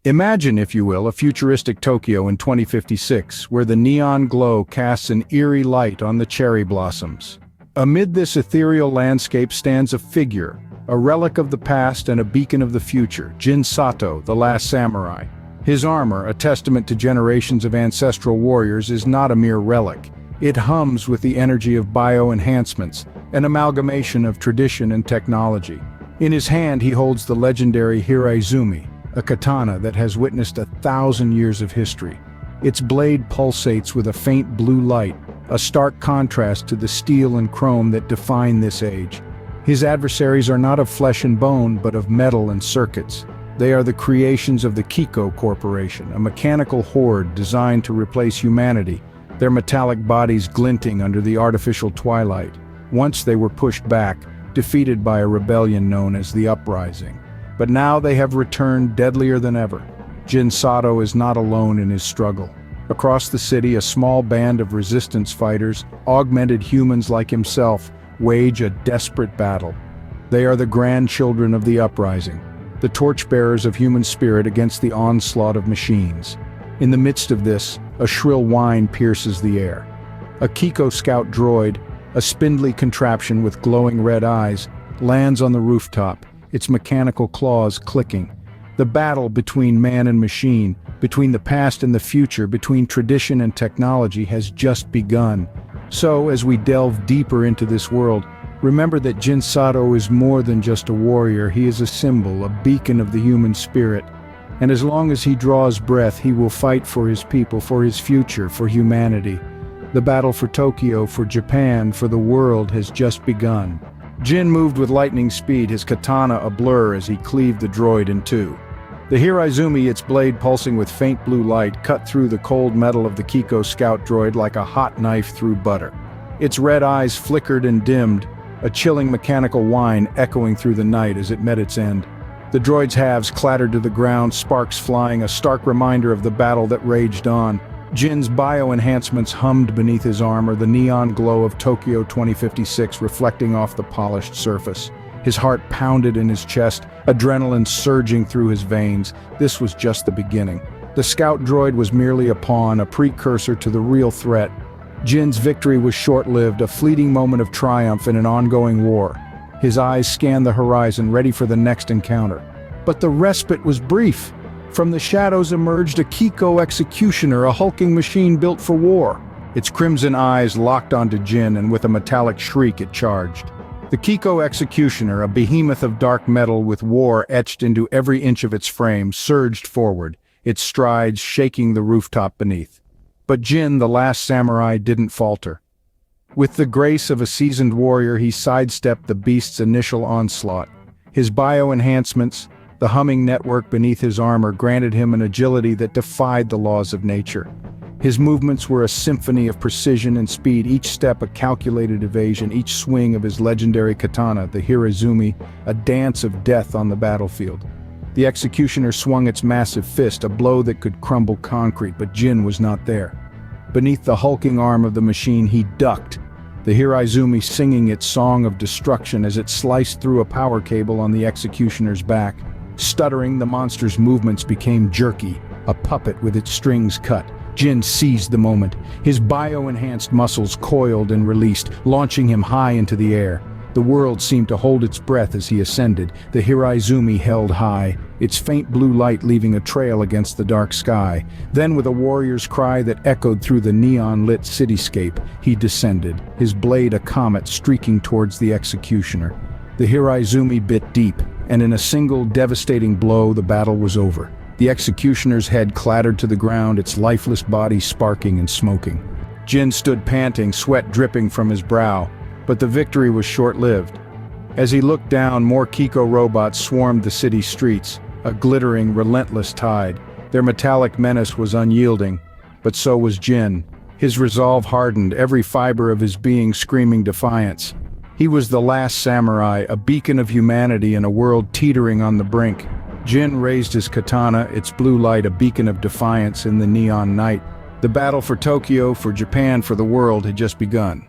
Imagine, if you will, a futuristic Tokyo in 2056, where the neon glow casts an eerie light on the cherry blossoms. Amid this ethereal landscape stands a figure, a relic of the past and a beacon of the future, Jin Sato, the last samurai. His armor, a testament to generations of ancestral warriors, is not a mere relic. It hums with the energy of bio-enhancements, an amalgamation of tradition and technology. In his hand he holds the legendary Hiraizumi, a katana that has witnessed 1,000 years of history. Its blade pulsates with a faint blue light, a stark contrast to the steel and chrome that define this age. His adversaries are not of flesh and bone, but of metal and circuits. They are the creations of the Kiko Corporation, a mechanical horde designed to replace humanity, their metallic bodies glinting under the artificial twilight. Once they were pushed back, defeated by a rebellion known as the Uprising. But now they have returned deadlier than ever. Jin Sato is not alone in his struggle. Across the city, a small band of resistance fighters, augmented humans like himself, wage a desperate battle. They are the grandchildren of the Uprising, the torchbearers of human spirit against the onslaught of machines. In the midst of this, a shrill whine pierces the air. A Kiko scout droid, a spindly contraption with glowing red eyes, lands on the rooftop, its mechanical claws clicking. The battle between man and machine, between the past and the future, between tradition and technology has just begun. So, as we delve deeper into this world, remember that Jin Sato is more than just a warrior. He is a symbol, a beacon of the human spirit. And as long as he draws breath, he will fight for his people, for his future, for humanity. The battle for Tokyo, for Japan, for the world has just begun. Jin moved with lightning speed, his katana a blur as he cleaved the droid in two. The Hiraizumi, its blade pulsing with faint blue light, cut through the cold metal of the Kiko scout droid like a hot knife through butter. Its red eyes flickered and dimmed, a chilling mechanical whine echoing through the night as it met its end. The droid's halves clattered to the ground, sparks flying, a stark reminder of the battle that raged on. Jin's bio-enhancements hummed beneath his armor, the neon glow of Tokyo 2056 reflecting off the polished surface. His heart pounded in his chest, adrenaline surging through his veins. This was just the beginning. The scout droid was merely a pawn, a precursor to the real threat. Jin's victory was short-lived, a fleeting moment of triumph in an ongoing war. His eyes scanned the horizon, ready for the next encounter. But the respite was brief. From the shadows emerged a Kiko executioner, a hulking machine built for war. Its crimson eyes locked onto Jin, and with a metallic shriek it charged. The Kiko executioner, a behemoth of dark metal with war etched into every inch of its frame, surged forward, its strides shaking the rooftop beneath. But Jin, the last samurai, didn't falter. With the grace of a seasoned warrior, he sidestepped the beast's initial onslaught. His bio-enhancements, the humming network beneath his armor, granted him an agility that defied the laws of nature. His movements were a symphony of precision and speed, each step a calculated evasion, each swing of his legendary katana, the Hiraizumi, a dance of death on the battlefield. The executioner swung its massive fist, a blow that could crumble concrete, but Jin was not there. Beneath the hulking arm of the machine, he ducked, the Hiraizumi singing its song of destruction as it sliced through a power cable on the executioner's back. Stuttering, the monster's movements became jerky, a puppet with its strings cut. Jin seized the moment. His bio-enhanced muscles coiled and released, launching him high into the air. The world seemed to hold its breath as he ascended. The Hiraizumi held high, its faint blue light leaving a trail against the dark sky. Then, with a warrior's cry that echoed through the neon-lit cityscape, he descended, his blade a comet streaking towards the executioner. The Hiraizumi bit deep, and in a single devastating blow, the battle was over. The executioner's head clattered to the ground, its lifeless body sparking and smoking. Jin stood panting, sweat dripping from his brow, but the victory was short-lived. As he looked down, more Kiko robots swarmed the city streets, a glittering, relentless tide. Their metallic menace was unyielding, but so was Jin. His resolve hardened, every fiber of his being screaming defiance. He was the last samurai, a beacon of humanity in a world teetering on the brink. Jin raised his katana, its blue light a beacon of defiance in the neon night. The battle for Tokyo, for Japan, for the world had just begun.